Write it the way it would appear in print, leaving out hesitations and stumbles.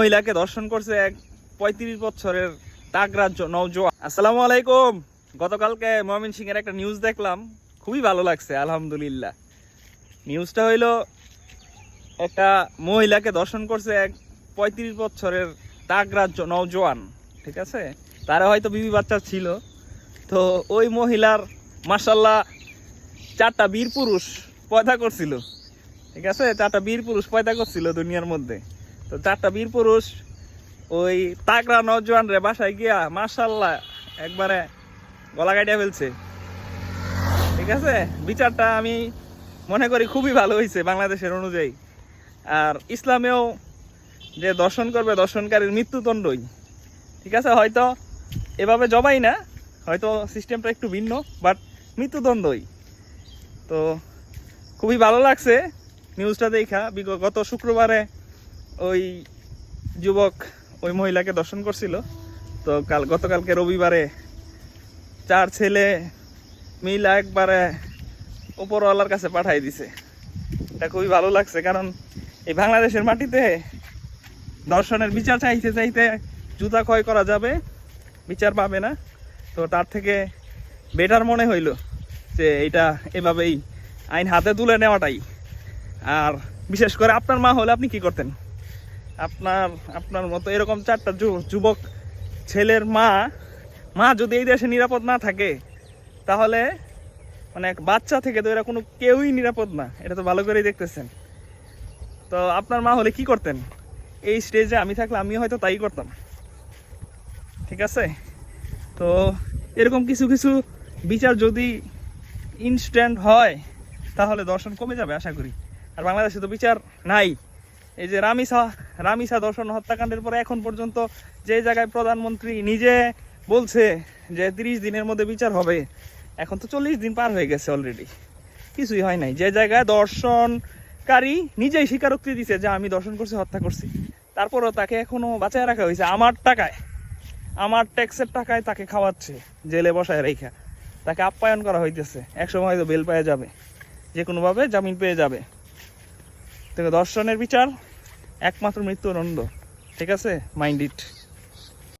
মহিলাকে ধর্ষণ করছে এক ৩৫ বছরের তাগড়া নওজোয়ান। আসসালামু আলাইকুম। গতকালকে ময়মনসিংহের একটা নিউজ দেখলাম, খুবই ভালো লাগছে আলহামদুলিল্লাহ। নিউজটা হইলো একটা মহিলাকে ধর্ষণ করছে এক ৩৫ বছরের তাগড়া নওজোয়ান, ঠিক আছে। তারা হয়তো বিবি বাচ্চা ছিল, তো ওই মহিলার মাশাআল্লাহ 4টা বীর পুরুষ পয়দা করছিল, ঠিক আছে। 4টা বীর পুরুষ পয়দা করছিল দুনিয়ার মধ্যে। তো 4টা বীর পুরুষ ওই তাগড়া নওজোয়ান রে বাসায় গিয়া মাশাআল্লাহ একবারে গলা কাটিয়া ফেলছে, ঠিক আছে। বিচারটা আমি মনে করি খুবই ভালো হয়েছে বাংলাদেশের অনুযায়ী। আর ইসলামেও যে দর্শন করবে দর্শনকারীর মৃত্যুদণ্ডই, ঠিক আছে। হয়তো এভাবে জবাই না, হয়তো সিস্টেমটা একটু ভিন্ন, বাট মৃত্যুদণ্ডই। তো খুবই ভালো লাগছে নিউজটা দেখা। গত শুক্রবারে ওই যুবক ওই মহিলাকে দর্শন করছিল, তো গতকালকে রবিবারে 4 ছেলে মিলা একবারে উপরওয়ালার কাছে পাঠাই দিছে। এটা খুবই ভালো লাগছে, কারণ এই বাংলাদেশের মাটিতে দর্শনের বিচার চাইতে চাইতে জুতা ক্ষয় করা যাবে, বিচার পাবে না। তো তার থেকে বেটার মনে হইল যে এটা এভাবেই আইন হাতে তুলে নেওয়াটাই। আর বিশেষ করে আপনার মা হলে আপনি কি করতেন? আপনার মতো এরকম 4টা যুবক ছেলের মা যদি এই দেশে নিরাপদ না থাকে, তাহলে মানে এক বাচ্চা থেকে তো এরা কোনো কেউই নিরাপদ না, এটা তো ভালো করেই দেখতেছেন। তো আপনার মা হলে কি করতেন? এই স্টেজে আমি থাকলে আমি হয়তো তাই করতাম, ঠিক আছে। তো এরকম কিছু কিছু বিচার যদি ইনস্ট্যান্ট হয় তাহলে দর্শন কমে যাবে আশা করি। আর বাংলাদেশে তো বিচার নাই। এই যে রামিসা দর্শন হত্যাকাণ্ডের পরে এখন পর্যন্ত যে জায়গায় প্রধানমন্ত্রী নিজে বলছে যে 30 দিনের মধ্যে বিচার হবে, এখন তো 40 দিন পার হয়ে গেছে অলরেডি, কিছুই হয় নাই। যে জায়গায় দর্শনকারী নিজেই স্বীকারোক্তি দিছে যে আমি দর্শন করছি, হত্যা করছি, তারপরও তাকে এখনো বাঁচায় রাখা হয়েছে। আমার টাকায়, আমার ট্যাক্সের টাকায় তাকে খাওয়াচ্ছে, জেলে বসায় রেখা তাকে আপ্যায়ন করা হইতেছে। একসময় হয়তো বেল পেয়ে যাবে, যে কোনোভাবে জামিন পেয়ে যাবে। তো দর্শনের বিচার একমাত্র মৃত্যুদণ্ড, ঠিক আছে। Mind it.